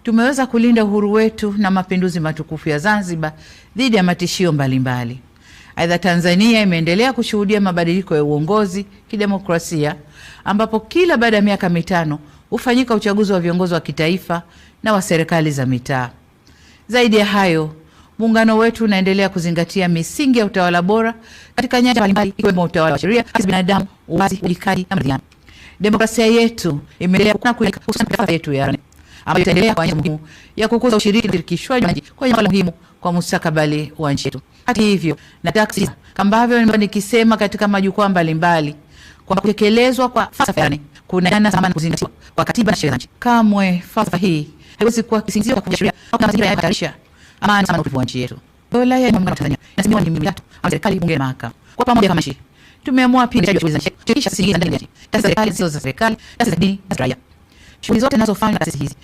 tumeweza kulinda uhuru wetu na mapinduzi matukufu ya Zanzibar dhidi ya matishio mbalimbali. Aidha, Tanzania imeendelea kushuhudia mabadiliko ya uongozi kidemokrasia, ambapo kila baada ya miaka mitano hufanyika uchaguzi wa viongozi wa kitaifa na wa serikali za mitaa. Zaidi ya hayo, muungano wetu unaendelea kuzingatia misingi ya utawala bora katika nyanja mbalimbali, ikiwemo utawala wa sheria, haki za binadamu, uwazi, uwajibikaji na maridhiano. Demokrasia yetu imeendelea kukua hususan yetu ya ambayo itaendelea kwa muhimu ya kukuza ushirikishwaji kwenye masuala muhimu kwa mustakabali wa nchi yetu. Hata hivyo, nataka kusisitiza ambavyo nikisema katika majukwaa mbalimbali kwamba kutekelezwa kwa falsafa ya kunaendana sana kuzingatiwa kwa katiba na sheria za nchi. Kamwe falsafa hii haiwezi kuwa kisingizio cha kuashiria au mazingira ya hatarisha amani na utulivu wa nchi yetu. Dola ya Jamhuri ya Tanzania inasimamiwa ni mitatu au serikali, bunge na mahakama. Kwa pamoja kama nchi tumeamua pia shughuli za nchi kushirikisha taasisi ndani ya nchi, taasisi za serikali, sio za serikali, taasisi za dini na raia. Shughuli zote zinazofanywa na taasisi hizi